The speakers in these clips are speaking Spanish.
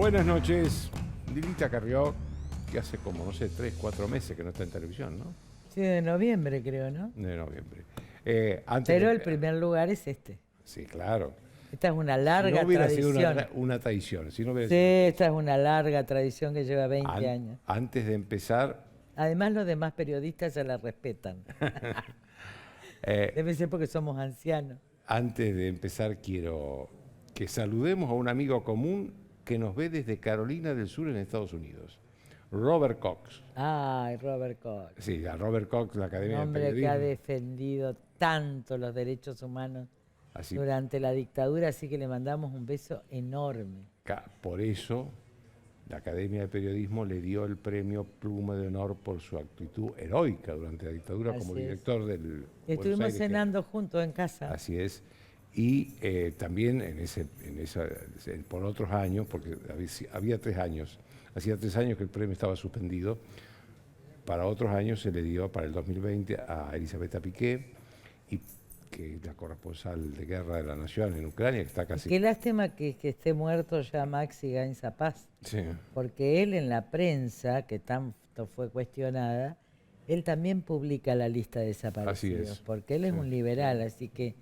Buenas noches, Lilita Carrió, que hace como, no sé, 3, 4 meses que no está en televisión, ¿no? Sí, de noviembre creo, ¿no? De noviembre. Pero el primer lugar es este. Sí, claro. Esta es una Si no larga hubiera sido tradición. una traición, si no hubiera Sí, sido esta es una larga tradición que lleva 20 años. antes de empezar, Además, los demás periodistas ya la respetan. eh, Debe ser porque somos ancianos. quiero que saludemos a un amigo común que nos ve desde Carolina del Sur en Estados Unidos, Robert Cox. Ay, Robert Koch. Sí, a Robert Cox, la Un Academia de hombre que ha Periodismo. defendido tanto los derechos humanos Así, durante la dictadura, así que le mandamos un beso enorme. por eso, la Academia de Periodismo le dio el premio Pluma de Honor por su actitud heroica durante la dictadura como Así es. director del Buenos Estuvimos Aires cenando juntos en casa. Así es. Y también por otros años, porque había 3 años, hacía 3 años que el premio estaba suspendido, para otros años se le dio para el 2020 a Elisabetta Piqué, que es la corresponsal de Guerra de la Nación en Ucrania, que está casi... Qué lástima que esté muerto ya Maxi Gainza Paz, Sí. porque él en la prensa, que tanto fue cuestionada, él también publica la lista de desaparecidos, Así es. porque él es Sí. un liberal, así que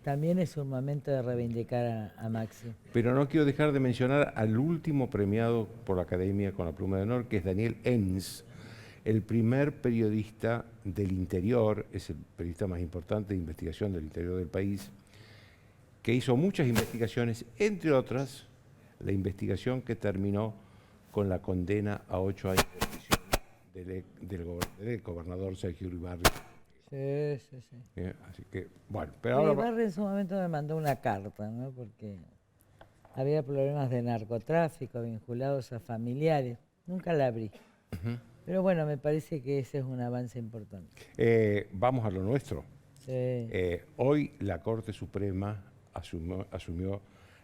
también es un momento de reivindicar a Maxi. Pero no quiero dejar de mencionar al último premiado por la Academia con la Pluma de Honor, que es Daniel Enns, el primer periodista del interior, es el periodista más importante de investigación del interior del país, que hizo muchas investigaciones, entre otras, la investigación que terminó con la condena a 8 años de prisión del gobernador Sergio Uribarri. Sí, sí, sí. Así que, bueno, pero Pero ahora... Ibarra en su momento me mandó una carta, ¿no? Porque había problemas de narcotráfico vinculados a familiares. Nunca la abrí. Pero bueno, me parece que ese es un avance importante. Vamos a lo nuestro. Sí. Hoy la Corte Suprema asumió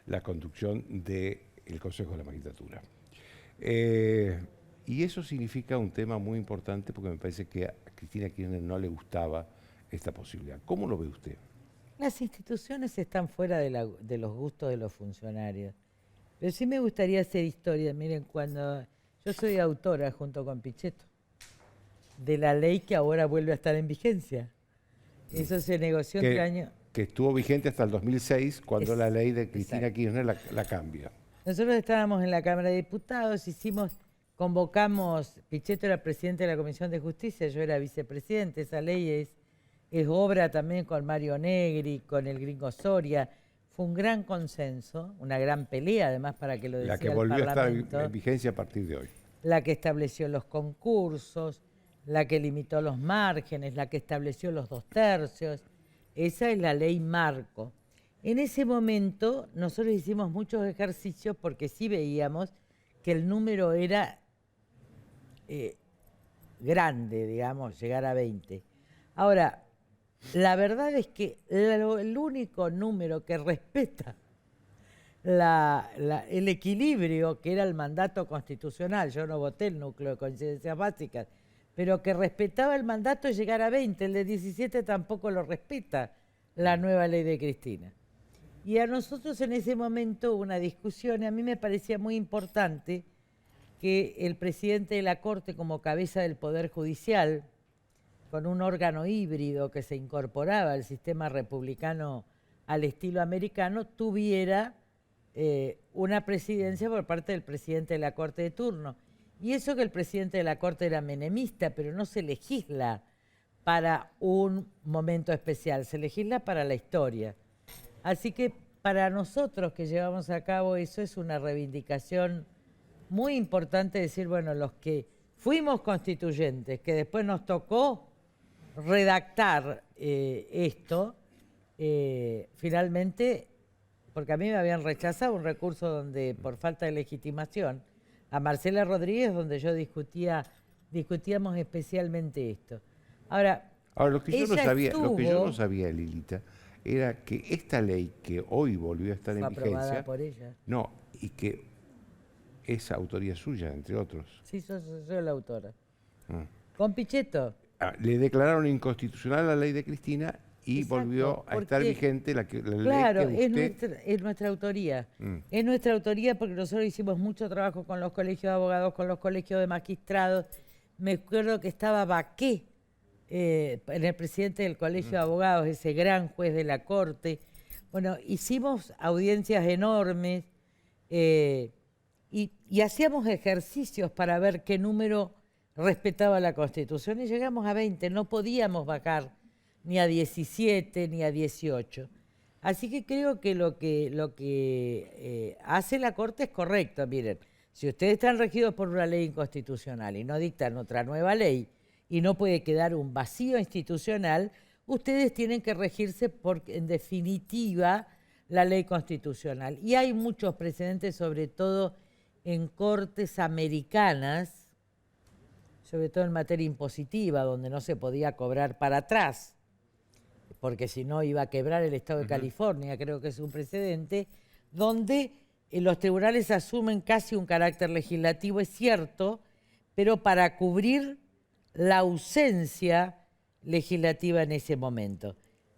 la conducción del Consejo de la Magistratura. Y eso significa un tema muy importante porque me parece que a Cristina Kirchner no le gustaba esta posibilidad. ¿Cómo lo ve usted? Las instituciones están fuera de los gustos de los funcionarios. Pero sí me gustaría hacer historia. Miren, cuando yo soy autora junto con Pichetto de la ley que ahora vuelve a estar en vigencia. Eso se negoció entre años. Que estuvo vigente hasta el 2006, cuando la ley de Cristina Exacto. Kirchner la cambia. Nosotros estábamos en la Cámara de Diputados, convocamos, Pichetto era presidente de la Comisión de Justicia, yo era vicepresidente, esa ley es obra también con Mario Negri, con el gringo Soria. Fue un gran consenso, una gran pelea además para que lo decida La que el volvió a estar Parlamento. en vigencia a partir de hoy. La que estableció los concursos, la que limitó los márgenes, la que estableció los 2/3. Esa es la ley marco. En ese momento nosotros hicimos muchos ejercicios porque sí veíamos que el número era grande, digamos, llegar a 20. Ahora, la verdad es que el único número que respeta el equilibrio que era el mandato constitucional, yo no voté el núcleo de coincidencias básicas, pero que respetaba el mandato es llegar a 20, el de 17 tampoco lo respeta la nueva ley de Cristina. Y a nosotros en ese momento hubo una discusión, y a mí me parecía muy importante que el presidente de la Corte como cabeza del Poder Judicial, con un órgano híbrido que se incorporaba al sistema republicano al estilo americano, tuviera una presidencia por parte del presidente de la Corte de turno. Y eso que el presidente de la Corte era menemista, pero no se legisla para un momento especial, se legisla para la historia. Así que para nosotros que llevamos a cabo eso es una reivindicación muy importante, decir, bueno, los que fuimos constituyentes, que después nos tocó redactar esto, finalmente, porque a mí me habían rechazado un recurso donde por falta de legitimación, a Marcela Rodríguez, donde yo discutíamos especialmente esto. Ahora, lo que yo no sabía, Lilita, era que esta ley que hoy volvió a estar en vigencia, por ella. No, y que es autoría suya, entre otros. Sí, soy la autora. Con Pichetto. Le declararon inconstitucional la ley de Cristina y Exacto, volvió a estar porque, vigente la claro, ley que es nuestra autoría. Mm. Es nuestra autoría porque nosotros hicimos mucho trabajo con los colegios de abogados, con los colegios de magistrados. Me acuerdo que estaba Baqué, en el presidente del colegio de abogados, ese gran juez de la corte. Bueno, hicimos audiencias enormes y hacíamos ejercicios para ver qué número respetaba la Constitución y llegamos a 20, no podíamos bajar ni a 17 ni a 18. Así que creo que lo que hace la Corte es correcto. Miren, si ustedes están regidos por una ley inconstitucional y no dictan otra nueva ley y no puede quedar un vacío institucional, ustedes tienen que regirse por, en definitiva, la ley constitucional. Y hay muchos precedentes, sobre todo en cortes americanas, sobre todo en materia impositiva, donde no se podía cobrar para atrás, porque si no iba a quebrar el Estado de California, creo que es un precedente, donde los tribunales asumen casi un carácter legislativo, es cierto, pero para cubrir la ausencia legislativa en ese momento.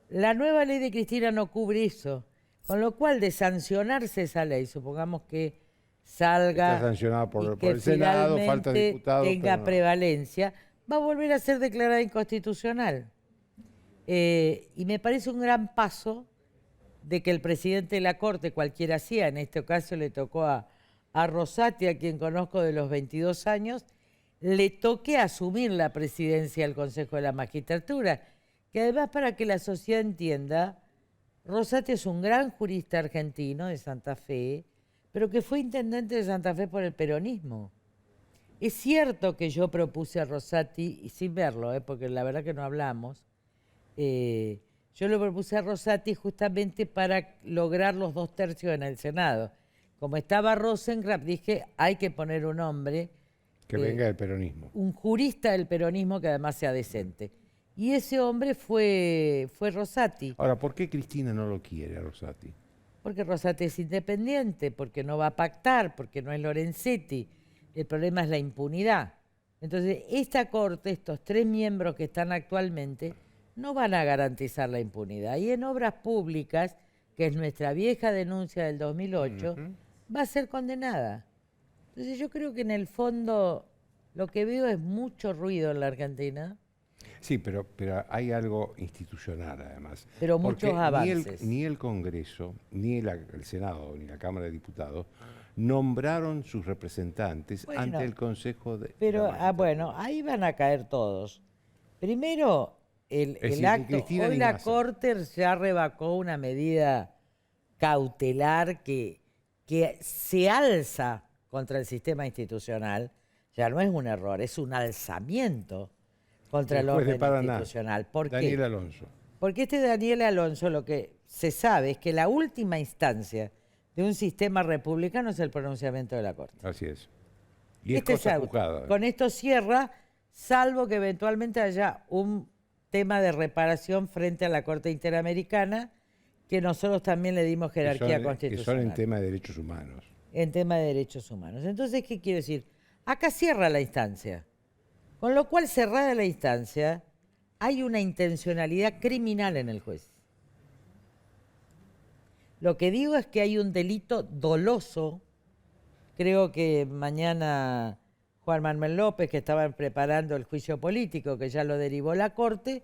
La nueva ley de Cristina no cubre eso, con lo cual de sancionarse esa ley, supongamos que salga está sancionada por y que el Senado, falta finalmente diputados, tenga pero no. prevalencia, va a volver a ser declarada inconstitucional. Y me parece un gran paso de que el presidente de la Corte, cualquiera sea, en este caso le tocó a Rosati, a quien conozco de los 22 años, le toque asumir la presidencia del Consejo de la Magistratura, que además, para que la sociedad entienda, Rosati es un gran jurista argentino de Santa Fe, pero que fue intendente de Santa Fe por el peronismo. Es cierto que yo propuse a Rosati, y sin verlo, porque la verdad que no hablamos, yo le propuse a Rosati justamente para lograr los 2/3 en el Senado. Como estaba Rosenkrantz, dije, hay que poner un hombre Que venga del peronismo. un jurista del peronismo que además sea decente. Y ese hombre fue Rosati, Ahora, ¿por qué Cristina no lo quiere a Rosati? porque Rosati es independiente, porque no va a pactar, porque no es Lorenzetti. El problema es la impunidad. Entonces, esta Corte, estos 3 miembros que están actualmente, no van a garantizar la impunidad. Y en obras públicas, que es nuestra vieja denuncia del 2008, va a ser condenada. Entonces yo creo que en el fondo lo que veo es mucho ruido en la Argentina, Sí, pero hay algo institucional además. pero Porque muchos avances. Ni el Congreso, ni el Senado, ni la Cámara de Diputados nombraron sus representantes Bueno, ante el Consejo de Pero, la Magistratura. bueno, ahí van a caer todos. Primero, Es el decir, ni acto, Cristina hoy ni la Massa. Corte ya revocó una medida cautelar que se alza contra el sistema institucional. Ya no es un error, es un alzamiento contra el El juez de orden Paraná, institucional. ¿Por Daniel qué? Alonso. Porque este Daniel Alonso, lo que se sabe es que la última instancia de un sistema republicano es el pronunciamiento de la Corte. Así es. Y es Este cosa es juzgada. Con esto cierra, salvo que eventualmente haya un tema de reparación frente a la Corte Interamericana, que nosotros también le dimos jerarquía que constitucional. son en tema de derechos humanos. En tema de derechos humanos. Entonces, ¿qué quiero decir? Acá cierra la instancia. Con lo cual, cerrada la instancia, hay una intencionalidad criminal en el juez. Lo que digo es que hay un delito doloso. Creo que mañana Juan Manuel López, que estaban preparando el juicio político, que ya lo derivó la Corte,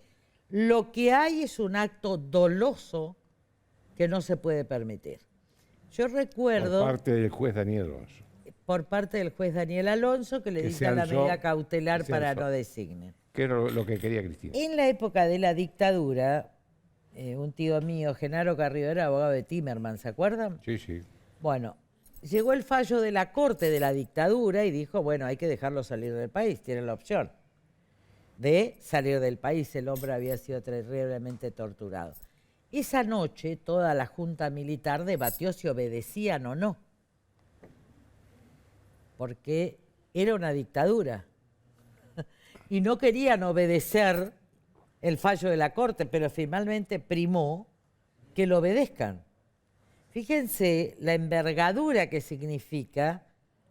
lo que hay es un acto doloso que no se puede permitir. Yo recuerdo, Por parte del juez Daniel Alonso. por parte del juez Daniel Alonso, que le Que dicta se la alzó- medida cautelar que se para alzó. no designe. Que era lo que quería Cristina. En la época de la dictadura, un tío mío, Genaro Carrillo, era abogado de Timerman, ¿se acuerdan? Sí, sí. Bueno, llegó el fallo de la Corte de la dictadura y dijo, bueno, hay que dejarlo salir del país, tiene la opción de salir del país. El hombre había sido terriblemente torturado. Esa noche toda la Junta Militar debatió si obedecían o no, porque era una dictadura y no querían obedecer el fallo de la Corte, pero finalmente primó que lo obedezcan. Fíjense la envergadura que significa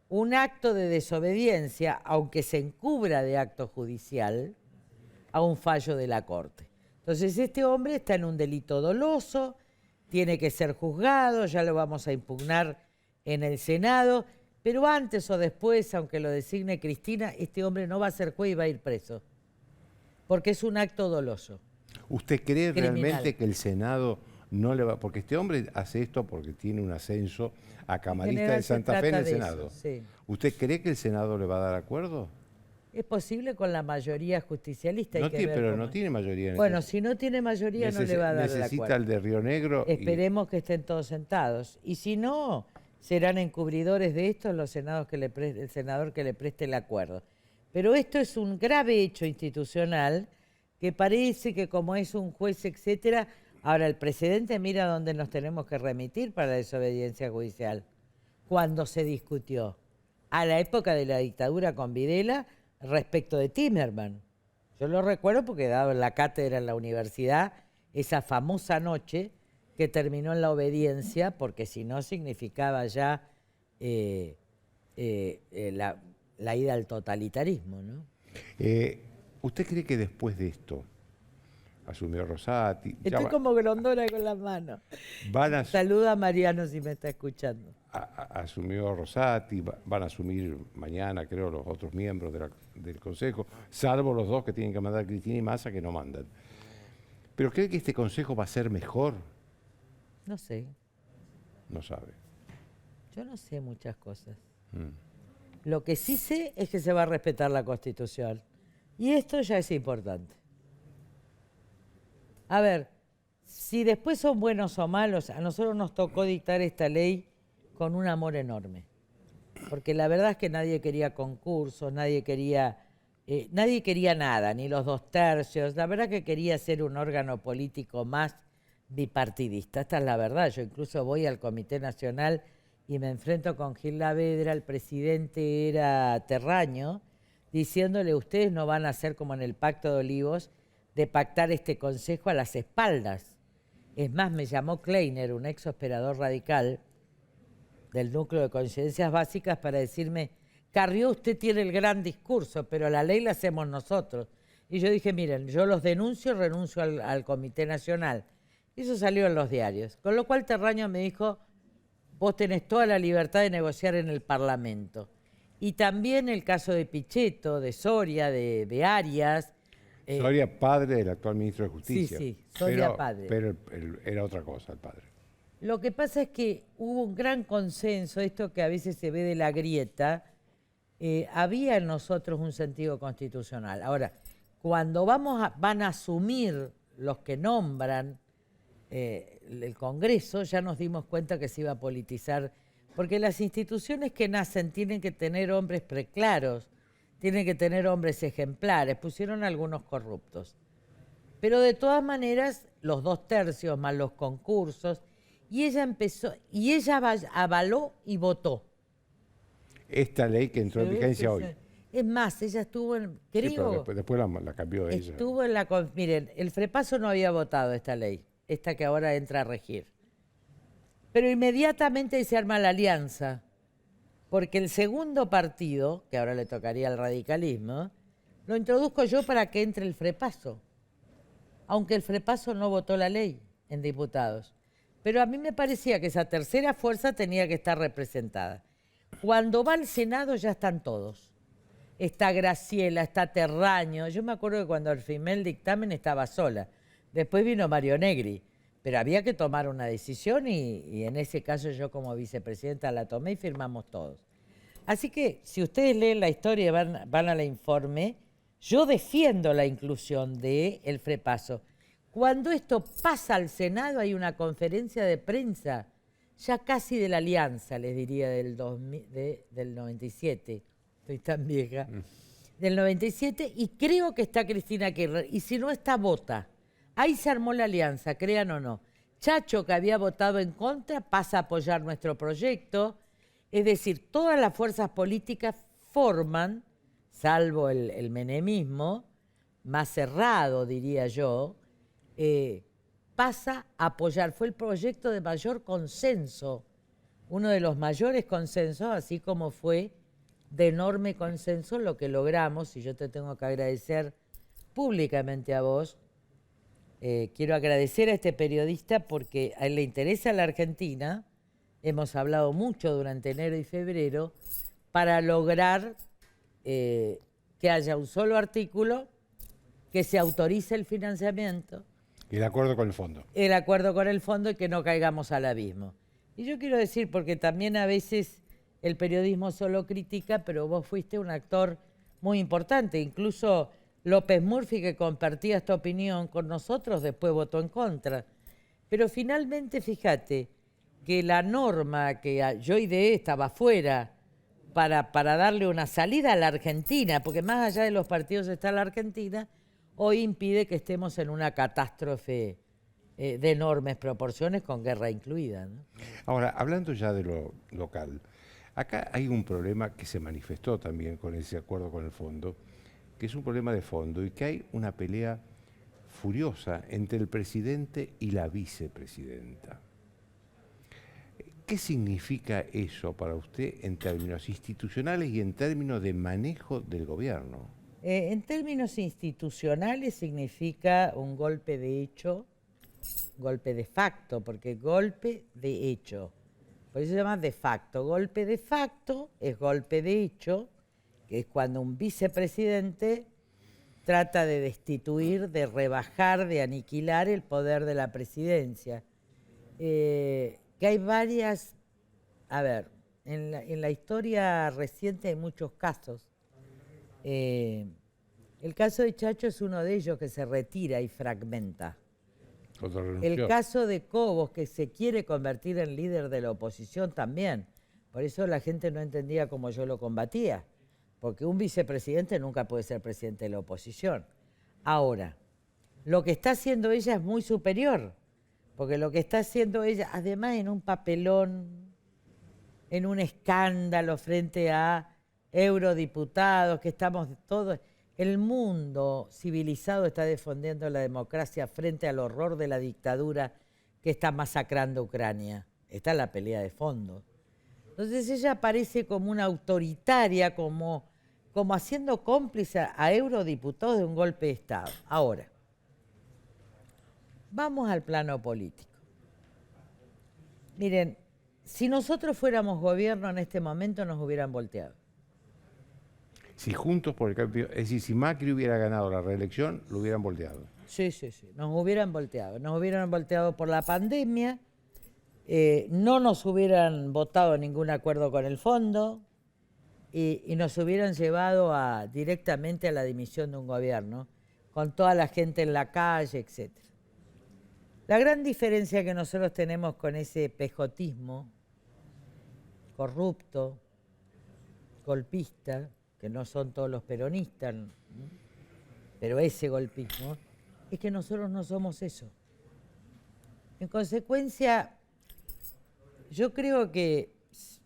un acto de desobediencia, aunque se encubra de acto judicial, a un fallo de la Corte. Entonces este hombre está en un delito doloso, tiene que ser juzgado, ya lo vamos a impugnar en el Senado, pero antes o después, aunque lo designe Cristina, este hombre no va a ser juez y va a ir preso, porque es un acto doloso. ¿Usted cree Criminal. realmente que el Senado no le va? Porque este hombre hace esto porque tiene un ascenso a camarista general de se Santa Fe en trata el de Senado. eso, sí. ¿Usted cree que el Senado le va a dar acuerdo? Es posible con la mayoría justicialista. No Hay que tiene, ver pero cómo no es. tiene mayoría en Bueno, ese- si no tiene mayoría no le va a dar el Necesita acuerdo. el de Río Negro. Esperemos que estén todos sentados. Y si no, serán encubridores de esto el senador que le preste el acuerdo. Pero esto es un grave hecho institucional que parece que como es un juez, etcétera, ahora el presidente mira dónde nos tenemos que remitir para la desobediencia judicial. Cuando se discutió, a la época de la dictadura con Videla, respecto de Timerman. Yo lo recuerdo porque he dado en la cátedra en la universidad esa famosa noche que terminó en la obediencia, porque si no significaba ya la ida al totalitarismo, ¿no? ¿Usted cree que después de esto asumió Rosati? ya Estoy va- como Grondona con las manos. van a, Saluda a Mariano si me está escuchando. asumió Rosati, van a asumir mañana, creo, los otros miembros del Consejo, salvo los dos que tienen que mandar Cristina y Massa, que no mandan. ¿Pero cree que este Consejo va a ser mejor? No sé, No sabe. yo no sé muchas cosas. Mm. Lo que sí sé es que se va a respetar la Constitución. Y esto ya es importante. A ver, si después son buenos o malos, a nosotros nos tocó dictar esta ley con un amor enorme. Porque la verdad es que nadie quería concursos, nadie quería nada, ni los 2/3. La verdad que quería ser un órgano político más bipartidista. Esta es la verdad. Yo incluso voy al Comité Nacional y me enfrento con Gil Lavedra, el presidente era Terraño, diciéndole, ustedes no van a hacer como en el Pacto de Olivos, de pactar este consejo a las espaldas. Es más, me llamó Kleiner, un ex operador radical del núcleo de coincidencias básicas, para decirme, Carrió, usted tiene el gran discurso, pero la ley la hacemos nosotros. Y yo dije, miren, yo los denuncio, renuncio al Comité Nacional. Y eso salió en los diarios. Con lo cual Terraño me dijo, vos tenés toda la libertad de negociar en el Parlamento. Y también el caso de Pichetto, de Soria, de Arias. Soria, padre del actual ministro de Justicia. Sí, Soria, padre. Pero era otra cosa, el padre. Lo que pasa es que hubo un gran consenso, esto que a veces se ve de la grieta, había en nosotros un sentido constitucional. Ahora, cuando van a asumir los que nombran el Congreso, ya nos dimos cuenta que se iba a politizar, porque las instituciones que nacen tienen que tener hombres preclaros, tienen que tener hombres ejemplares, pusieron algunos corruptos. Pero de todas maneras, los 2/3 más los concursos, y ella avaló y votó. Esta ley que entró en vigencia hoy. Es más, ella estuvo en, creo, Sí, pero después la cambió ella. estuvo en la, miren, el Frepaso no había votado esta ley, esta que ahora entra a regir. Pero inmediatamente se arma la alianza, porque el segundo partido, que ahora le tocaría al radicalismo, lo introduzco yo para que entre el Frepaso, aunque el Frepaso no votó la ley en diputados. Pero a mí me parecía que esa tercera fuerza tenía que estar representada. Cuando va al Senado ya están todos. Está Graciela, está Terraño. Yo me acuerdo que cuando firmé el dictamen estaba sola. Después vino Mario Negri. Pero había que tomar una decisión y en ese caso yo como vicepresidenta la tomé y firmamos todos. Así que si ustedes leen la historia y van a la informe, yo defiendo la inclusión del Frepaso. Cuando esto pasa al Senado hay una conferencia de prensa, ya casi de la alianza, les diría, del 97, estoy tan vieja, del 97, y creo que está Cristina Kirchner, y si no está, vota. Ahí se armó la alianza, crean o no. Chacho, que había votado en contra, pasa a apoyar nuestro proyecto, es decir, todas las fuerzas políticas forman, salvo el menemismo, más cerrado, diría yo, pasa a apoyar. Fue el proyecto de mayor consenso, uno de los mayores consensos, así como fue de enorme consenso lo que logramos, y yo te tengo que agradecer públicamente a vos, quiero agradecer a este periodista porque a él le interesa la Argentina. Hemos hablado mucho durante enero y febrero para lograr que haya un solo artículo, que se autorice el financiamiento. Y el acuerdo con el fondo. El acuerdo con el fondo y que no caigamos al abismo. Y yo quiero decir, porque también a veces el periodismo solo critica, pero vos fuiste un actor muy importante. Incluso López Murphy, que compartía esta opinión con nosotros, después votó en contra. Pero finalmente, fíjate, que la norma que Joide estaba fuera para darle una salida a la Argentina, porque más allá de los partidos está la Argentina, hoy impide que estemos en una catástrofe de enormes proporciones, con guerra incluida, ¿no? Ahora, hablando ya de lo local, acá hay un problema que se manifestó también con ese acuerdo con el fondo, que es un problema de fondo y que hay una pelea furiosa entre el presidente y la vicepresidenta. ¿Qué significa eso para usted en términos institucionales y en términos de manejo del gobierno? En términos institucionales significa un golpe de hecho, golpe de facto, porque golpe de hecho, por eso se llama de facto. Golpe de facto es golpe de hecho, que es cuando un vicepresidente trata de destituir, de rebajar, de aniquilar el poder de la presidencia. Que hay varias, a ver, en la historia reciente hay muchos casos. El caso de Chacho es uno de ellos, que se retira y fragmenta. El caso de Cobos, que se quiere convertir en líder de la oposición también. Por eso la gente no entendía cómo yo lo combatía, porque un vicepresidente nunca puede ser presidente de la oposición. Ahora, lo que está haciendo ella es muy superior, porque lo que está haciendo ella, además en un papelón, en un escándalo frente a eurodiputados, que estamos todos... El mundo civilizado está defendiendo la democracia frente al horror de la dictadura que está masacrando Ucrania. Esta es la pelea de fondo. Entonces ella aparece como una autoritaria, como haciendo cómplice a eurodiputados de un golpe de Estado. Ahora, vamos al plano político. Miren, si nosotros fuéramos gobierno en este momento nos hubieran volteado. Si Juntos por el Cambio, es decir, si Macri hubiera ganado la reelección, lo hubieran volteado. Sí, nos hubieran volteado. Nos hubieran volteado por la pandemia, no nos hubieran votado ningún acuerdo con el fondo y nos hubieran llevado directamente a la dimisión de un gobierno, con toda la gente en la calle, etc. La gran diferencia que nosotros tenemos con ese pejotismo corrupto, golpista, que no son todos los peronistas, ¿no? Pero ese golpismo, es que nosotros no somos eso. En consecuencia, yo creo que,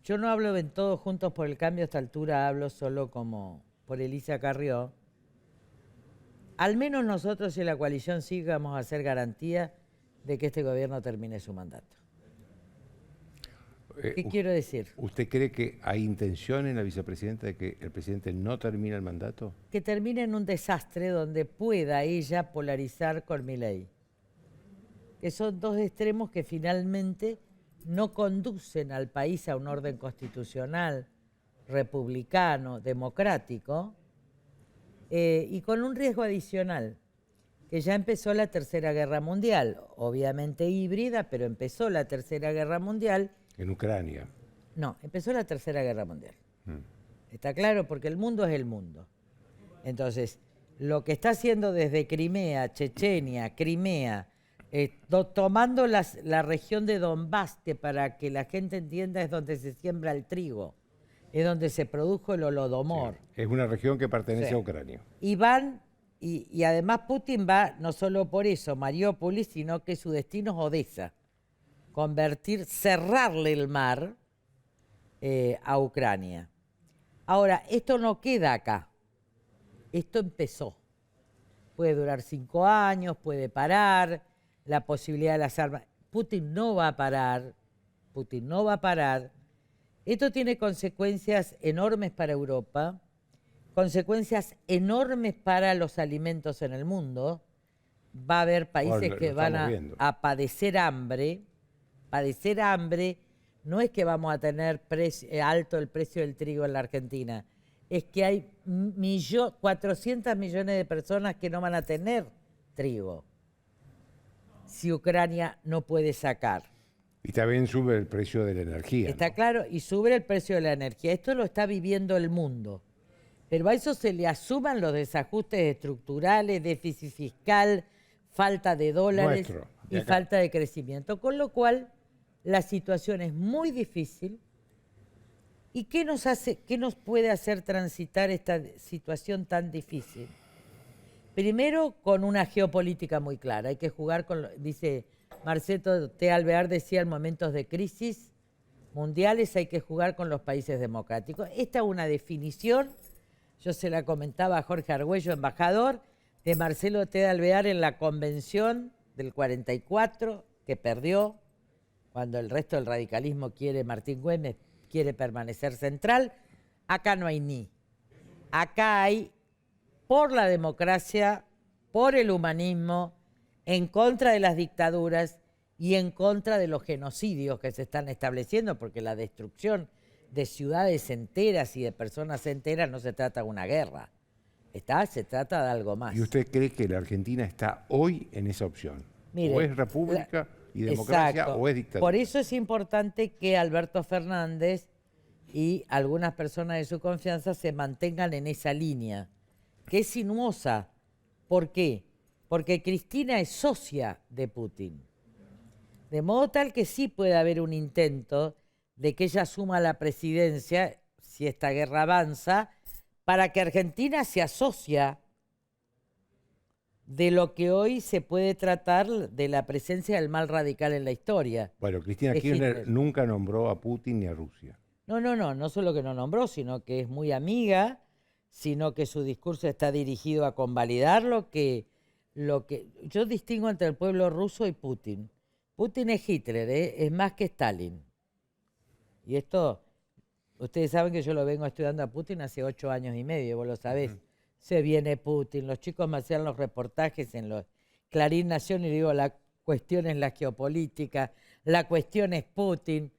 yo no hablo en Todos Juntos por el Cambio a esta altura, hablo solo como por Elisa Carrió. Al menos nosotros y la coalición sí vamos a hacer garantía de que este gobierno termine su mandato. ¿Qué quiero decir? ¿Usted cree que hay intención en la vicepresidenta de que el presidente no termine el mandato? Que termine en un desastre donde pueda ella polarizar con Milei. Que son dos extremos que finalmente no conducen al país a un orden constitucional, republicano, democrático, y con un riesgo adicional, que ya empezó la Tercera Guerra Mundial, obviamente híbrida, pero empezó la Tercera Guerra Mundial. En Ucrania. No, empezó la Tercera Guerra Mundial. Está claro, porque el mundo es el mundo. Entonces, lo que está haciendo desde Crimea, Chechenia, Crimea, tomando la región de Donbass, que para que la gente entienda es donde se siembra el trigo, es donde se produjo el holodomor. Sí, es una región que pertenece a Ucrania. Y van, y además Putin va no solo por eso, Mariópolis, sino que su destino es Odessa. Cerrarle el mar a Ucrania. Ahora, esto no queda acá. Esto empezó. Puede durar 5 años, puede parar, la posibilidad de las armas. Putin no va a parar. Putin no va a parar. Esto tiene consecuencias enormes para Europa, consecuencias enormes para los alimentos en el mundo, va a haber países Lo que van estamos viendo. a padecer hambre. Padecer hambre no es que vamos a tener alto el precio del trigo en la Argentina, es que hay 400 millones de personas que no van a tener trigo si Ucrania no puede sacar. Y también sube el precio de la energía. Está ¿no? claro, y sube el precio de la energía. Esto lo está viviendo el mundo. Pero a eso se le asuman los desajustes estructurales, déficit fiscal, falta de dólares Nuestro, y de acá. falta de crecimiento. Con lo cual, la situación es muy difícil. ¿Y qué nos puede hacer transitar esta situación tan difícil? Primero, con una geopolítica muy clara. Hay que jugar dice Marcelo T. Alvear, decía, en momentos de crisis mundiales hay que jugar con los países democráticos. Esta es una definición, yo se la comentaba a Jorge Argüello, embajador, de Marcelo T. Alvear en la convención del 44, que perdió, cuando el resto del radicalismo Martín Güemes quiere permanecer central. Acá no hay ni. Acá hay por la democracia, por el humanismo, en contra de las dictaduras y en contra de los genocidios que se están estableciendo, porque la destrucción de ciudades enteras y de personas enteras no se trata de una guerra, se trata de algo más. ¿Y usted cree que la Argentina está hoy en esa opción? Mire, ¿O es república y democracia exacto. o es dictadura? Por eso es importante que Alberto Fernández y algunas personas de su confianza se mantengan en esa línea, que es sinuosa. ¿Por qué? Porque Cristina es socia de Putin. De modo tal que sí puede haber un intento de que ella asuma la presidencia, si esta guerra avanza, para que Argentina se asocia de lo que hoy se puede tratar de la presencia del mal radical en la historia. Bueno, Cristina de Kirchner Hitler. nunca nombró a Putin ni a Rusia. No solo que no nombró, sino que es muy amiga, sino que su discurso está dirigido a convalidar lo que yo distingo entre el pueblo ruso y Putin. Putin es Hitler, es más que Stalin. Y esto, ustedes saben que yo lo vengo estudiando a Putin hace 8 años y medio, vos lo sabés. Se viene Putin, los chicos me hacían los reportajes en los Clarín Nación y digo, la cuestión es la geopolítica, la cuestión es Putin.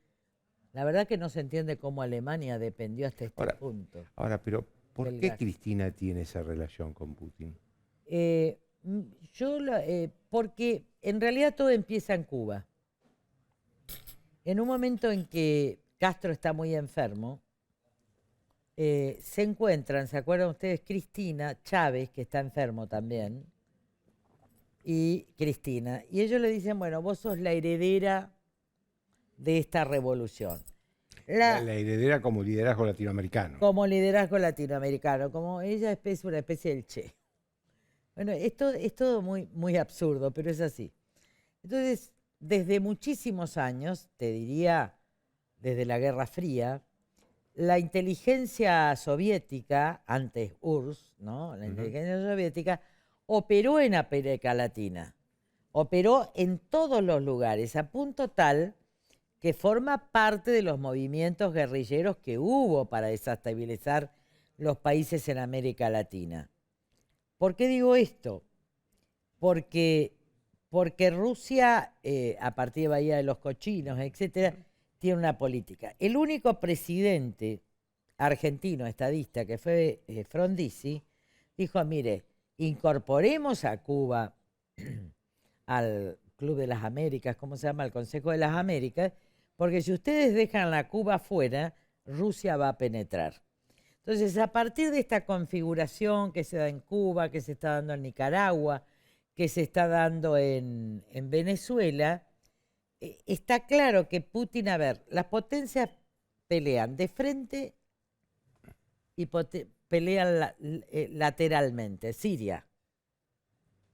La verdad que no se entiende cómo Alemania dependió hasta este punto. Ahora, pero ¿por del qué gas. Cristina tiene esa relación con Putin? Porque en realidad todo empieza en Cuba. En un momento en que Castro está muy enfermo, se encuentran, ¿se acuerdan ustedes? Cristina, Chávez, que está enfermo también, y Cristina. Y ellos le dicen, bueno, vos sos la heredera de esta revolución. La heredera como liderazgo latinoamericano. Como liderazgo latinoamericano, como ella es una especie del Che. Bueno, esto es todo muy, muy absurdo, pero es así. Entonces, desde muchísimos años, te diría desde la Guerra Fría, la inteligencia soviética, antes URSS, ¿no? La inteligencia soviética operó en América Latina, operó en todos los lugares, a punto tal que forma parte de los movimientos guerrilleros que hubo para desestabilizar los países en América Latina. ¿Por qué digo esto? Porque Rusia, a partir de Bahía de los Cochinos, etcétera, tiene una política. El único presidente argentino estadista que fue Frondizi dijo, mire, incorporemos a Cuba al Club de las Américas, ¿cómo se llama? Al Consejo de las Américas, porque si ustedes dejan a Cuba fuera, Rusia va a penetrar. Entonces, a partir de esta configuración que se da en Cuba, que se está dando en Nicaragua, que se está dando en Venezuela, está claro que Putin, a ver, las potencias pelean de frente y pelean lateralmente. Siria,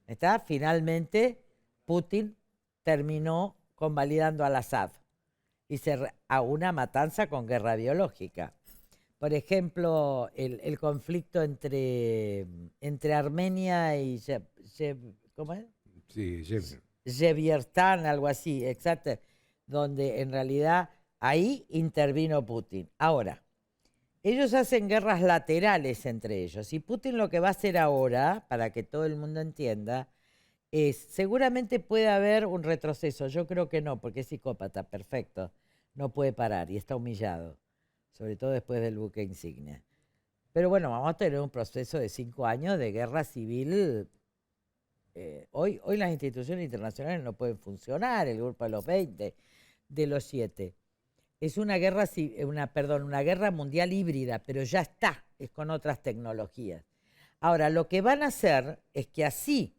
¿está? Finalmente, Putin terminó convalidando al Assad y a una matanza con guerra biológica. Por ejemplo, el conflicto entre Armenia y ¿cómo es? Sí, Yeviertán, algo así, exacto, donde en realidad ahí intervino Putin. Ahora, ellos hacen guerras laterales entre ellos y Putin lo que va a hacer ahora, para que todo el mundo entienda, seguramente puede haber un retroceso. Yo creo que no, porque es psicópata, perfecto. No puede parar y está humillado, sobre todo después del buque insignia. Pero bueno, vamos a tener un proceso de 5 años de guerra civil. Hoy las instituciones internacionales no pueden funcionar, el grupo de los 20, de los 7. Es una guerra, una guerra mundial híbrida, pero ya está, es con otras tecnologías. Ahora, lo que van a hacer es que así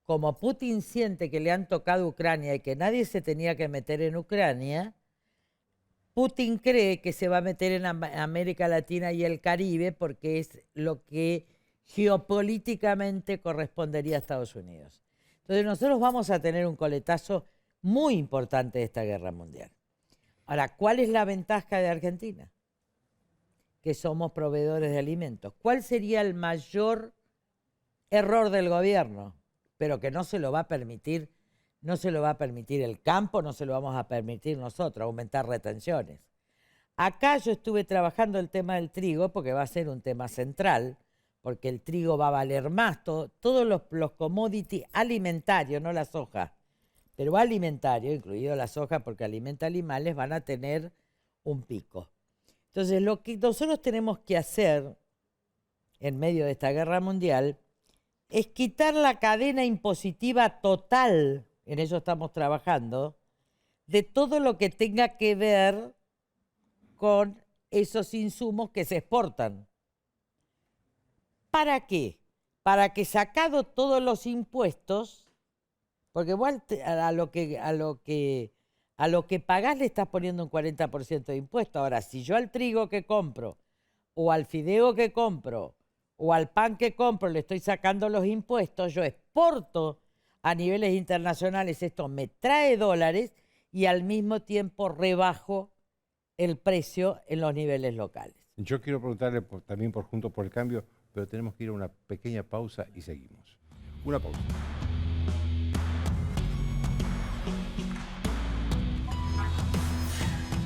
como Putin siente que le han tocado Ucrania y que nadie se tenía que meter en Ucrania, Putin cree que se va a meter en América Latina y el Caribe porque es lo que geopolíticamente correspondería a Estados Unidos. Entonces nosotros vamos a tener un coletazo muy importante de esta guerra mundial. Ahora, ¿cuál es la ventaja de Argentina? Que somos proveedores de alimentos. ¿Cuál sería el mayor error del gobierno? Pero que no se lo va a permitir, no se lo va a permitir el campo, no se lo vamos a permitir nosotros, aumentar retenciones. Acá yo estuve trabajando el tema del trigo porque va a ser un tema central, porque el trigo va a valer más, todos los commodities alimentarios, no la soja, pero alimentario, incluido la soja porque alimenta animales, van a tener un pico. Entonces, lo que nosotros tenemos que hacer en medio de esta guerra mundial es quitar la cadena impositiva total, en eso estamos trabajando, de todo lo que tenga que ver con esos insumos que se exportan. ¿Para qué? Para que sacado todos los impuestos, porque igual a lo que pagás le estás poniendo un 40% de impuesto. Ahora, si yo al trigo que compro, o al fideo que compro, o al pan que compro le estoy sacando los impuestos, yo exporto a niveles internacionales, esto me trae dólares y al mismo tiempo rebajo el precio en los niveles locales. Yo quiero preguntarle también por Juntos por el Cambio, pero tenemos que ir a una pequeña pausa y seguimos. Una pausa.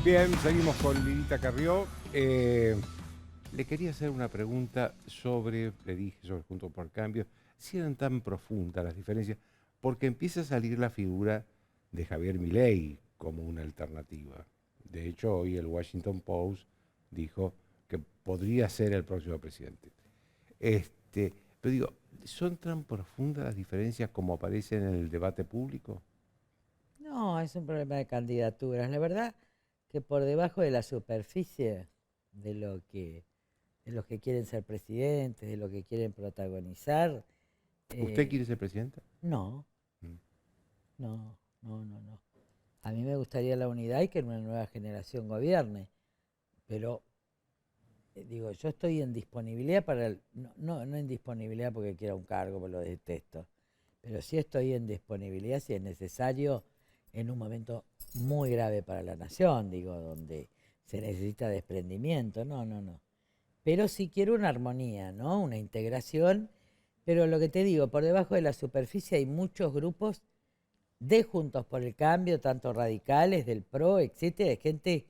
Bien, seguimos con Lilita Carrió. Le quería hacer una pregunta sobre, le dije sobre Juntos por el Cambio, si eran tan profundas las diferencias, porque empieza a salir la figura de Javier Milei como una alternativa. De hecho, hoy el Washington Post dijo que podría ser el próximo presidente. Pero digo, ¿son tan profundas las diferencias como aparecen en el debate público? No, es un problema de candidaturas. La verdad que por debajo de la superficie de los que quieren ser presidentes, de lo que quieren protagonizar. ¿Usted quiere ser presidenta? No, no. A mí me gustaría la unidad y que una nueva generación gobierne, pero digo, yo estoy en disponibilidad para no en disponibilidad porque quiera un cargo, porque lo detesto, pero sí estoy en disponibilidad si es necesario en un momento muy grave para la nación, digo, donde se necesita desprendimiento, no. Pero sí quiero una armonía, ¿no? Una integración, pero lo que te digo, por debajo de la superficie hay muchos grupos de Juntos por el Cambio, tanto radicales, del PRO, etcétera, de gente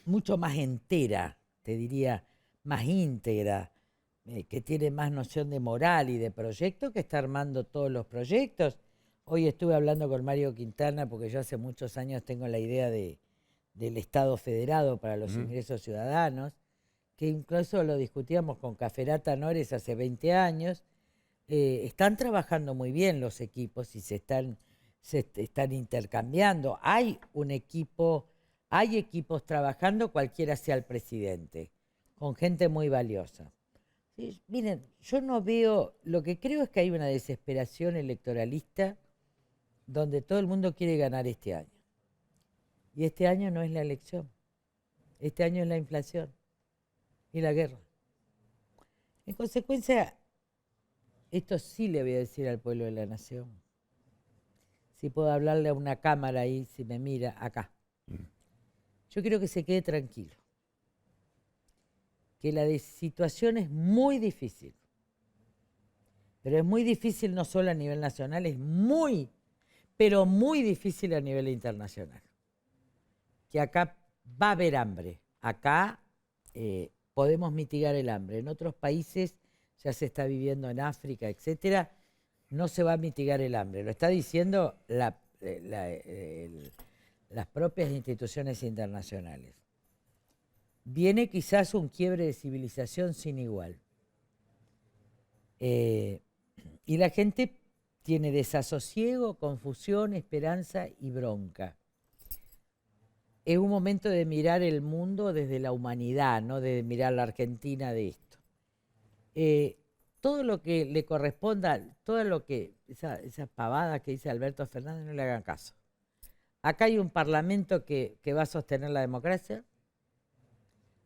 mucho más entera, te diría, más íntegra, que tiene más noción de moral y de proyecto, que está armando todos los proyectos. Hoy estuve hablando con Mario Quintana, porque yo hace muchos años tengo la idea del Estado federado para los ingresos ciudadanos, que incluso lo discutíamos con Caferata Nores hace 20 años. Están trabajando muy bien los equipos y se están intercambiando. Hay equipos trabajando, cualquiera sea el presidente, con gente muy valiosa. Sí, miren, yo no veo, lo que creo es que hay una desesperación electoralista donde todo el mundo quiere ganar este año. Y este año no es la elección, este año es la inflación y la guerra. En consecuencia, esto sí le voy a decir al pueblo de la nación. Si puedo hablarle a una cámara ahí, si me mira, acá. Yo quiero que se quede tranquilo. Que la situación es muy difícil. Pero es muy difícil no solo a nivel nacional, es muy, pero muy difícil a nivel internacional. Que acá va a haber hambre. Acá podemos mitigar el hambre. En otros países ya se está viviendo en África, etcétera, no se va a mitigar el hambre. Lo está diciendo las propias instituciones internacionales. Viene quizás un quiebre de civilización sin igual. Y la gente tiene desasosiego, confusión, esperanza y bronca. Es un momento de mirar el mundo desde la humanidad, no de mirar la Argentina de esto. Todo lo que le corresponda, todo lo que, esa pavada que dice Alberto Fernández, no le hagan caso. Acá hay un parlamento que va a sostener la democracia,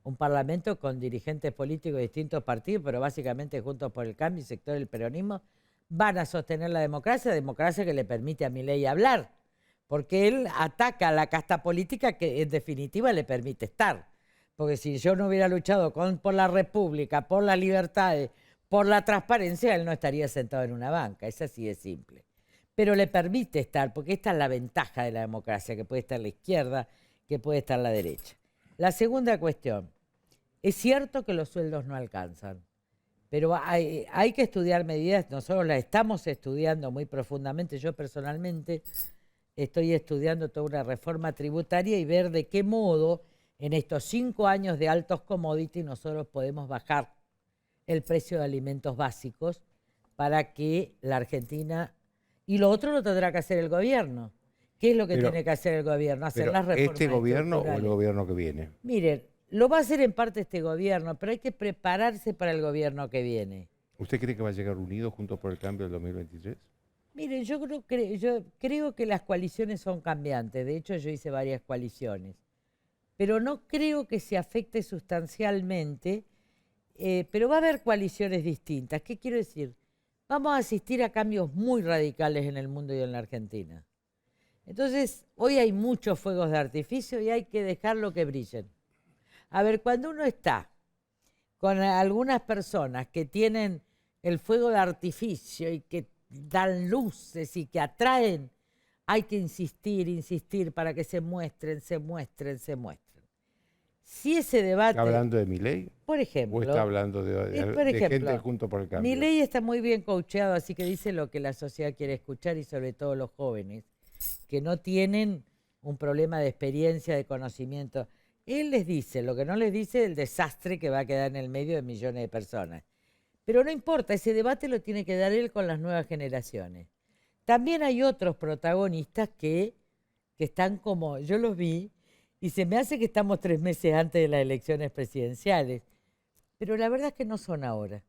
un parlamento con dirigentes políticos de distintos partidos, pero básicamente Juntos por el Cambio y sector del peronismo, van a sostener la democracia que le permite a Milei hablar, porque él ataca a la casta política que en definitiva le permite estar. Porque si yo no hubiera luchado por la república, por las libertades, por la transparencia, él no estaría sentado en una banca, es así de simple. Pero le permite estar, porque esta es la ventaja de la democracia, que puede estar la izquierda, que puede estar la derecha. La segunda cuestión, es cierto que los sueldos no alcanzan, pero hay que estudiar medidas, nosotros las estamos estudiando muy profundamente, yo personalmente estoy estudiando toda una reforma tributaria y ver de qué modo en estos 5 años de altos commodities nosotros podemos bajar el precio de alimentos básicos para que la Argentina... Y lo otro lo tendrá que hacer el gobierno. ¿Qué es lo que tiene que hacer el gobierno? Hacer las reformas ¿este gobierno o el estructurales. gobierno que viene? Miren, lo va a hacer en parte este gobierno, pero hay que prepararse para el gobierno que viene. ¿Usted cree que va a llegar unido Juntos por el Cambio del 2023? Miren, yo creo que las coaliciones son cambiantes. De hecho, yo hice varias coaliciones. Pero no creo que se afecte sustancialmente, pero va a haber coaliciones distintas. ¿Qué quiero decir? Vamos a asistir a cambios muy radicales en el mundo y en la Argentina. Entonces, hoy hay muchos fuegos de artificio y hay que dejarlo que brillen. A ver, cuando uno está con algunas personas que tienen el fuego de artificio y que dan luces y que atraen, hay que insistir para que se muestren. Si ese debate... ¿Está hablando de Milei? Por ejemplo... ¿O está hablando de gente de Juntos por el Cambio? Milei está muy bien coacheado, así que dice lo que la sociedad quiere escuchar y sobre todo los jóvenes, que no tienen un problema de experiencia, de conocimiento. Él les dice, lo que no les dice el desastre que va a quedar en el medio de millones de personas. Pero no importa, ese debate lo tiene que dar él con las nuevas generaciones. También hay otros protagonistas que están como, yo los vi, y se me hace que estamos 3 meses antes de las elecciones presidenciales, pero la verdad es que no son ahora.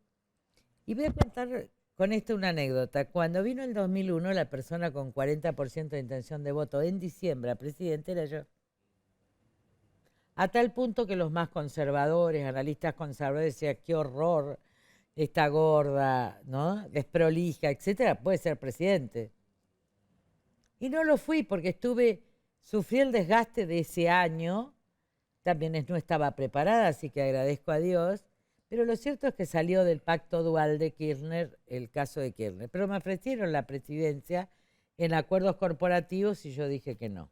Y voy a contar con esto una anécdota. Cuando vino el 2001, la persona con 40% de intención de voto en diciembre a presidente era yo. A tal punto que los más conservadores, analistas conservadores, decían, qué horror, esta gorda, ¿no? Desprolija, etcétera, puede ser presidente. Y no lo fui porque sufrí el desgaste de ese año, también no estaba preparada, así que agradezco a Dios, pero lo cierto es que salió del pacto dual de Kirchner, el caso de Kirchner. Pero me ofrecieron la presidencia en acuerdos corporativos y yo dije que no.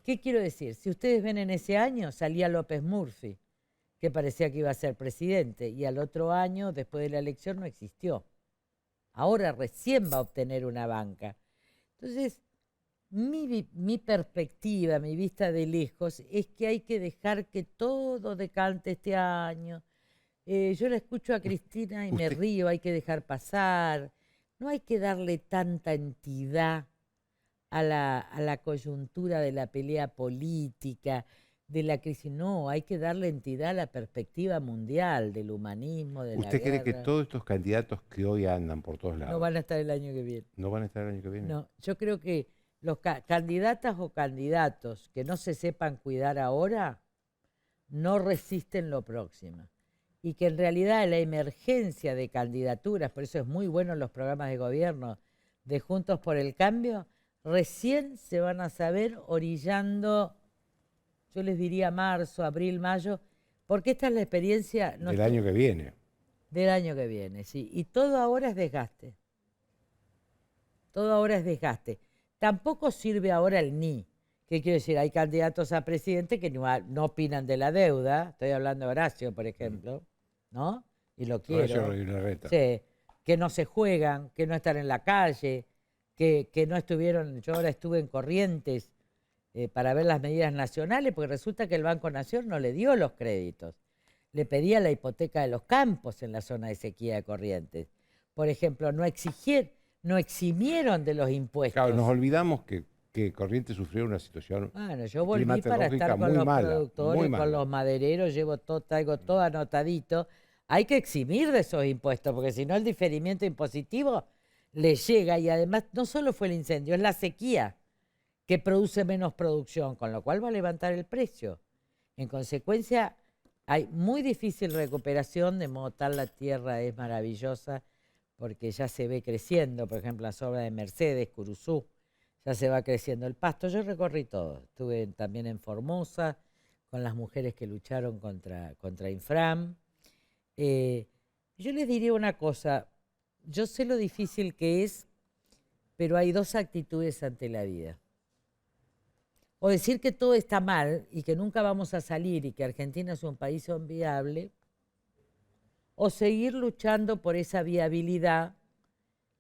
¿Qué quiero decir? Si ustedes ven en ese año, salía López Murphy, que parecía que iba a ser presidente, y al otro año, después de la elección, no existió. Ahora recién va a obtener una banca. Entonces, mi perspectiva, mi vista de lejos, es que hay que dejar que todo decante este año. Yo la escucho a Cristina y me río, hay que dejar pasar. No hay que darle tanta entidad a la coyuntura de la pelea política, de la crisis. No, hay que darle entidad a la perspectiva mundial, del humanismo, de la guerra. ¿Usted cree que todos estos candidatos que hoy andan por todos lados... no van a estar el año que viene? ¿No van a estar el año que viene? No, yo creo que los candidatas o candidatos que no se sepan cuidar ahora no resisten lo próximo. Y que en realidad la emergencia de candidaturas, por eso es muy bueno los programas de gobierno de Juntos por el Cambio, recién se van a saber orillando, yo les diría marzo, abril, mayo, porque esta es la experiencia... Del año que viene. Del año que viene, sí. Y todo ahora es desgaste. Todo ahora es desgaste. Tampoco sirve ahora el ni. ¿Qué quiero decir? Hay candidatos a presidente que no opinan de la deuda. Estoy hablando de Horacio, por ejemplo, ¿no? Y lo quiero. Horacio Rodríguez Larreta. Sí. que no se juegan, que no están en la calle, que no estuvieron, yo ahora estuve en Corrientes para ver las medidas nacionales, porque resulta que el Banco Nación no le dio los créditos, le pedía la hipoteca de los campos en la zona de sequía de Corrientes. Por ejemplo, no eximieron de los impuestos. Claro, nos olvidamos que Corrientes sufrió una situación Bueno, yo volví para climatológica estar con muy los mala, productores, muy con mala. los madereros, traigo todo anotadito. Hay que eximir de esos impuestos, porque si no el diferimiento impositivo le llega, y además no solo fue el incendio, es la sequía que produce menos producción, con lo cual va a levantar el precio. En consecuencia, hay muy difícil recuperación, de modo tal la tierra es maravillosa, porque ya se ve creciendo, por ejemplo, la zona de Mercedes, Curuzú, ya se va creciendo el pasto. Yo recorrí todo, estuve también en Formosa, con las mujeres que lucharon contra Infram. Yo les diría una cosa, yo sé lo difícil que es, pero hay dos actitudes ante la vida. O decir que todo está mal y que nunca vamos a salir y que Argentina es un país inviable, o seguir luchando por esa viabilidad.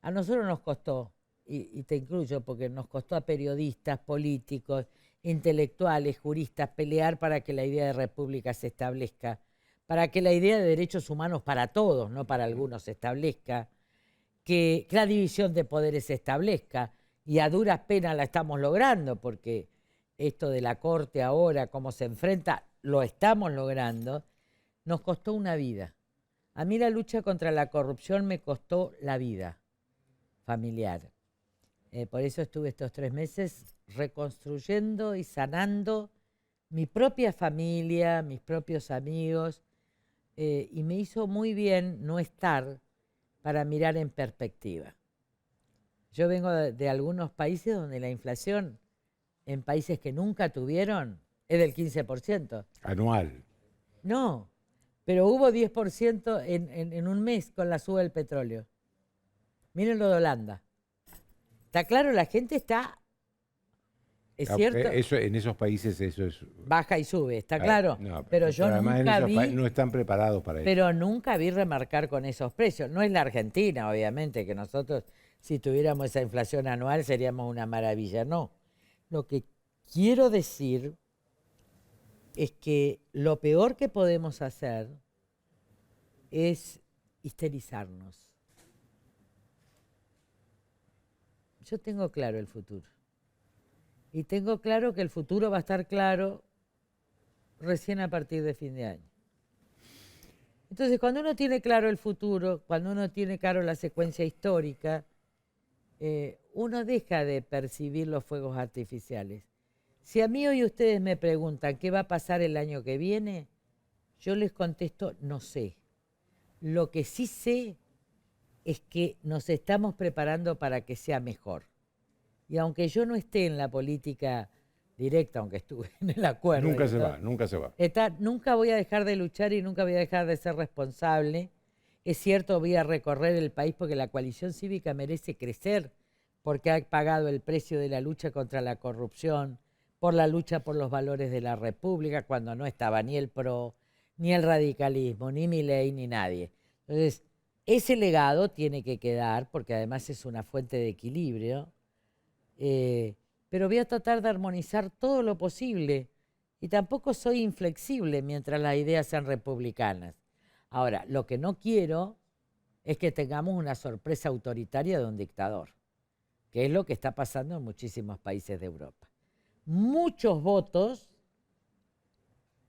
A nosotros nos costó, y te incluyo porque nos costó a periodistas, políticos, intelectuales, juristas, pelear para que la idea de república se establezca, para que la idea de derechos humanos para todos, no para algunos, se establezca, que la división de poderes se establezca, y a duras penas la estamos logrando, porque esto de la Corte ahora, cómo se enfrenta, lo estamos logrando. Nos costó una vida. A mí la lucha contra la corrupción me costó la vida familiar. Por eso estuve estos 3 meses reconstruyendo y sanando mi propia familia, mis propios amigos, y me hizo muy bien no estar para mirar en perspectiva. Yo vengo de algunos países donde la inflación, en países que nunca tuvieron, es del 15%. Anual. No, pero hubo 10% en un mes con la suba del petróleo. Miren lo de Holanda. Está claro, la gente está, es cierto, Eso, en esos países eso es... baja y sube, está claro. No, pero yo además nunca en esos vi, no están preparados para eso. pero nunca vi remarcar con esos precios. No es la Argentina, obviamente, que nosotros, si tuviéramos esa inflación anual, seríamos una maravilla. No. Lo que quiero decir es que lo peor que podemos hacer es histerizarnos. Yo tengo claro el futuro. Y tengo claro que el futuro va a estar claro recién a partir de fin de año. Entonces, cuando uno tiene claro el futuro, cuando uno tiene claro la secuencia histórica, uno deja de percibir los fuegos artificiales. Si a mí hoy ustedes me preguntan qué va a pasar el año que viene, yo les contesto, no sé. Lo que sí sé es que nos estamos preparando para que sea mejor. Y aunque yo no esté en la política directa, aunque estuve en el acuerdo, Nunca se va, nunca se va. nunca voy a dejar de luchar y nunca voy a dejar de ser responsable. Es cierto, voy a recorrer el país porque la coalición cívica merece crecer, porque ha pagado el precio de la lucha contra la corrupción, por la lucha por los valores de la República, cuando no estaba ni el PRO, ni el radicalismo, ni Milei, ni nadie. Entonces, ese legado tiene que quedar, porque además es una fuente de equilibrio, pero voy a tratar de armonizar todo lo posible, y tampoco soy inflexible mientras las ideas sean republicanas. Ahora, lo que no quiero es que tengamos una sorpresa autoritaria de un dictador, que es lo que está pasando en muchísimos países de Europa. Muchos votos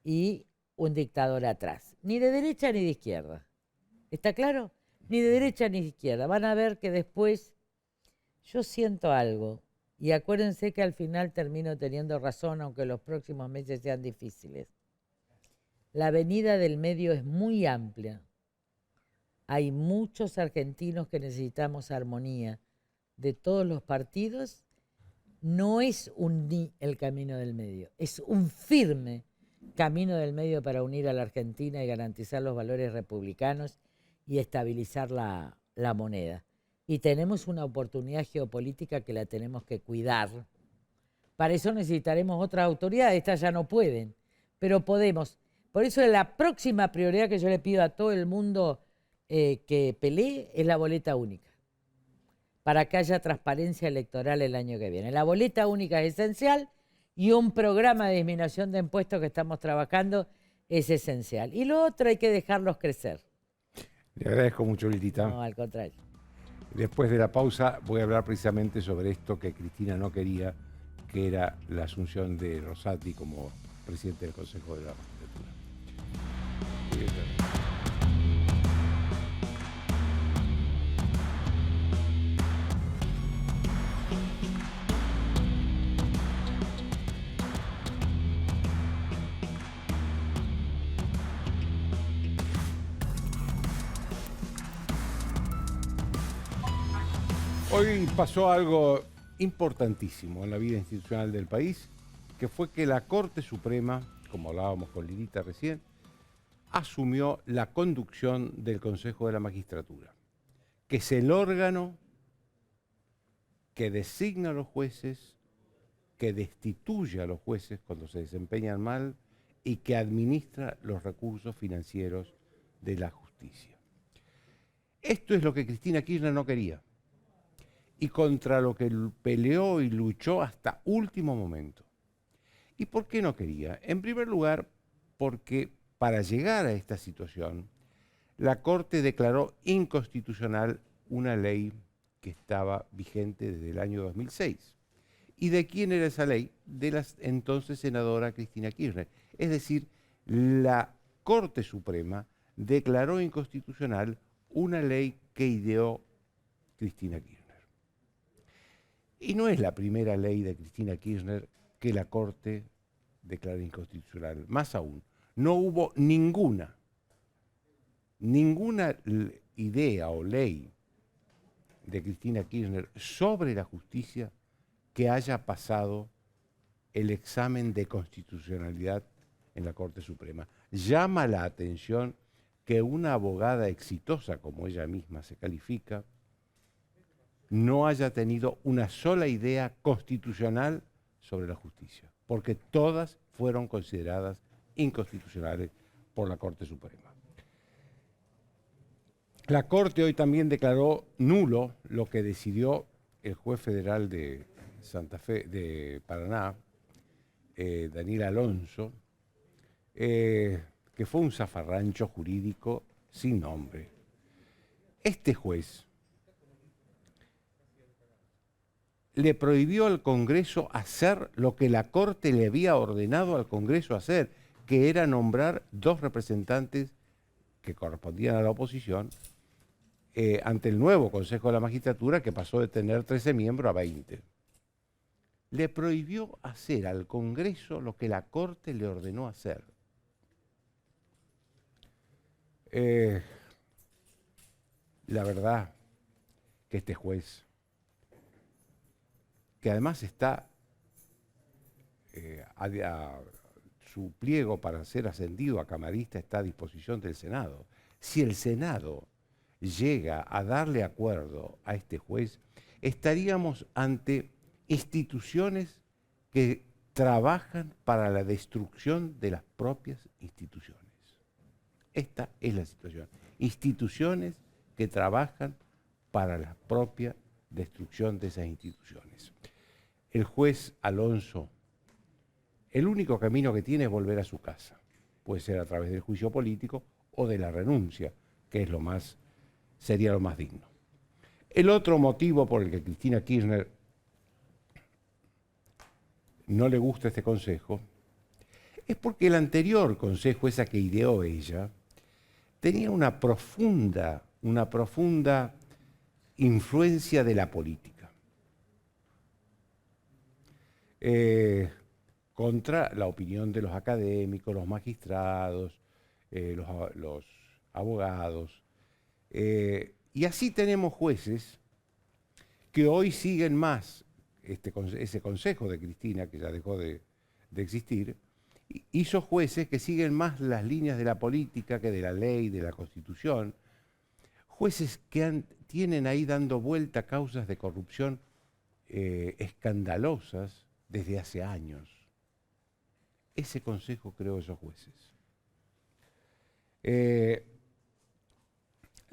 y un dictador atrás, ni de derecha ni de izquierda. ¿Está claro? Ni de derecha ni de izquierda. Van a ver que después yo siento algo, y acuérdense que al final termino teniendo razón, aunque los próximos meses sean difíciles. La avenida del medio es muy amplia. Hay muchos argentinos que necesitamos armonía de todos los partidos. No es el camino del medio, es un firme camino del medio para unir a la Argentina y garantizar los valores republicanos y estabilizar la moneda. Y tenemos una oportunidad geopolítica que la tenemos que cuidar. Para eso necesitaremos otras autoridades, estas ya no pueden, pero podemos. Por eso la próxima prioridad que yo le pido a todo el mundo que pelee es la boleta única, para que haya transparencia electoral el año que viene. La boleta única es esencial y un programa de disminución de impuestos que estamos trabajando es esencial. Y lo otro hay que dejarlos crecer. Le agradezco mucho, Lilita. No, al contrario. Después de la pausa voy a hablar precisamente sobre esto que Cristina no quería, que era la asunción de Rosati como presidente del Consejo de la Magistratura. Hoy pasó algo importantísimo en la vida institucional del país, que fue que la Corte Suprema, como hablábamos con Lilita recién, asumió la conducción del Consejo de la Magistratura, que es el órgano que designa a los jueces, que destituye a los jueces cuando se desempeñan mal y que administra los recursos financieros de la justicia. Esto es lo que Cristina Kirchner no quería y contra lo que peleó y luchó hasta último momento. ¿Y por qué no quería? En primer lugar, porque para llegar a esta situación, la Corte declaró inconstitucional una ley que estaba vigente desde el año 2006. ¿Y de quién era esa ley? De la entonces senadora Cristina Kirchner. Es decir, la Corte Suprema declaró inconstitucional una ley que ideó Cristina Kirchner. Y no es la primera ley de Cristina Kirchner que la Corte declara inconstitucional. Más aún, no hubo ninguna idea o ley de Cristina Kirchner sobre la justicia que haya pasado el examen de constitucionalidad en la Corte Suprema. Llama la atención que una abogada exitosa, como ella misma se califica, no haya tenido una sola idea constitucional sobre la justicia, porque todas fueron consideradas inconstitucionales por la Corte Suprema. La Corte hoy también declaró nulo lo que decidió el juez federal de Santa Fe, de Paraná, Daniel Alonso, que fue un zafarrancho jurídico sin nombre. Este juez le prohibió al Congreso hacer lo que la Corte le había ordenado al Congreso hacer, que era nombrar 2 representantes que correspondían a la oposición ante el nuevo Consejo de la Magistratura, que pasó de tener 13 miembros a 20. Le prohibió hacer al Congreso lo que la Corte le ordenó hacer. La verdad que este juez, que además está su pliego para ser ascendido a camarista está a disposición del Senado. Si el Senado llega a darle acuerdo a este juez, estaríamos ante instituciones que trabajan para la destrucción de las propias instituciones. Esta es la situación. Instituciones que trabajan para la propia destrucción de esas instituciones. El juez Alonso, el único camino que tiene es volver a su casa. Puede ser a través del juicio político o de la renuncia, que es sería lo más digno. El otro motivo por el que Cristina Kirchner no le gusta este consejo es porque el anterior consejo, esa que ideó ella, tenía una profunda influencia de la política. Contra la opinión de los académicos, los magistrados, los abogados. Y así tenemos jueces que hoy siguen más ese consejo de Cristina, que ya dejó de existir, hizo jueces que siguen más las líneas de la política que de la ley, de la Constitución, jueces que tienen ahí dando vuelta causas de corrupción escandalosas desde hace años. Ese consejo creó esos jueces.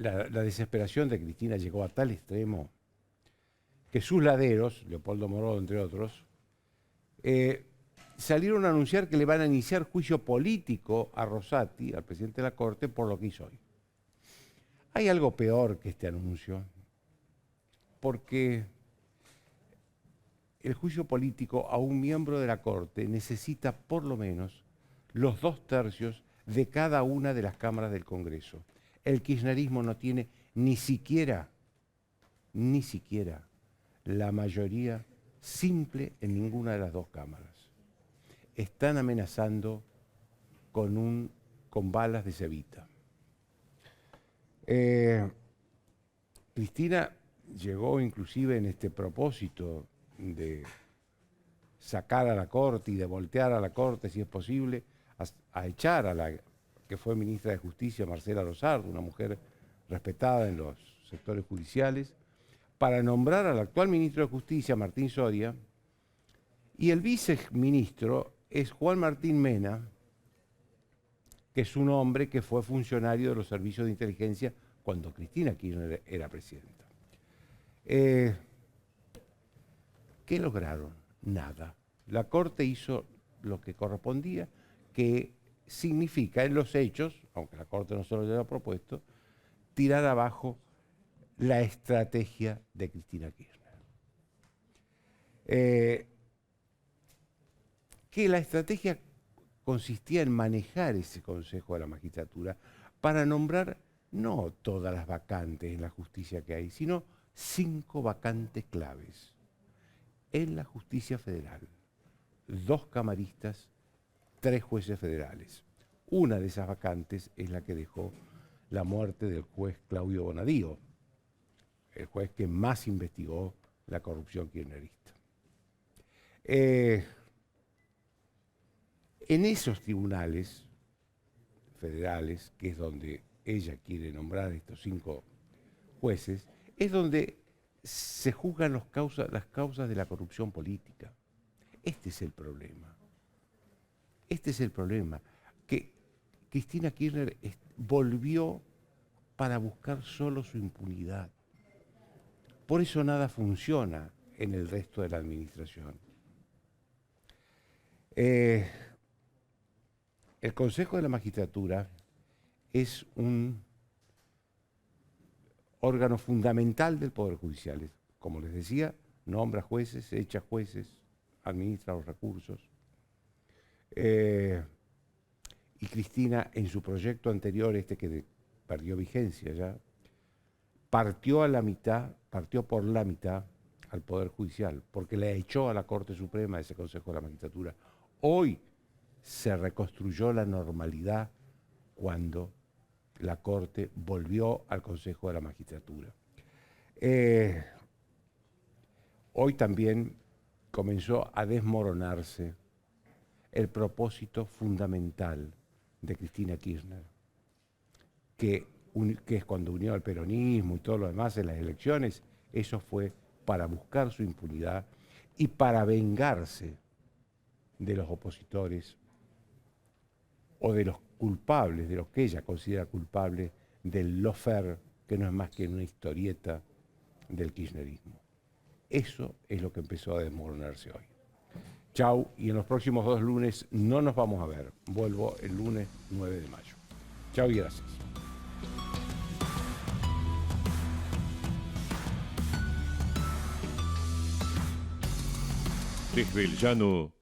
la desesperación de Cristina llegó a tal extremo que sus laderos, Leopoldo Morodo entre otros, salieron a anunciar que le van a iniciar juicio político a Rosati, al presidente de la Corte, por lo que hizo hoy. Hay algo peor que este anuncio, porque el juicio político a un miembro de la Corte necesita por lo menos los 2/3 de cada una de las cámaras del Congreso. El kirchnerismo no tiene ni siquiera la mayoría simple en ninguna de las dos cámaras. Están amenazando con balas de cevita. Cristina llegó inclusive en este propósito de sacar a la Corte y de voltear a la Corte, si es posible, a echar a la que fue ministra de Justicia, Marcela Rosardo, una mujer respetada en los sectores judiciales, para nombrar al actual ministro de Justicia, Martín Soria, y el viceministro es Juan Martín Mena, que es un hombre que fue funcionario de los servicios de inteligencia cuando Cristina Kirchner era presidenta. ¿Qué lograron? Nada. La Corte hizo lo que correspondía, que significa en los hechos, aunque la Corte no se lo haya propuesto, tirar abajo la estrategia de Cristina Kirchner. Que la estrategia consistía en manejar ese Consejo de la Magistratura para nombrar no todas las vacantes en la justicia que hay, sino 5 vacantes claves en la justicia federal. 2 camaristas, 3 jueces federales. Una de esas vacantes es la que dejó la muerte del juez Claudio Bonadío, el juez que más investigó la corrupción kirchnerista. En esos tribunales federales, que es donde ella quiere nombrar estos 5 jueces, es donde se juzgan las causas de la corrupción política. Este es el problema. Este es el problema, que Cristina Kirchner volvió para buscar solo su impunidad. Por eso nada funciona en el resto de la administración. El Consejo de la Magistratura es un órgano fundamental del Poder Judicial. Como les decía, nombra jueces, echa jueces, administra los recursos. Y Cristina, en su proyecto anterior, que perdió vigencia ya, partió por la mitad al Poder Judicial, porque le echó a la Corte Suprema ese Consejo de la Magistratura. Hoy se reconstruyó la normalidad cuando la Corte volvió al Consejo de la Magistratura. Hoy también comenzó a desmoronarse el propósito fundamental de Cristina Kirchner, que es cuando unió al peronismo y todo lo demás en las elecciones, eso fue para buscar su impunidad y para vengarse de los opositores o de los culpables, de los que ella considera culpables del lawfare, que no es más que una historieta del kirchnerismo. Eso es lo que empezó a desmoronarse hoy. Chau, y en los próximos 2 lunes no nos vamos a ver. Vuelvo el lunes 9 de mayo. Chau y gracias. Desde el llano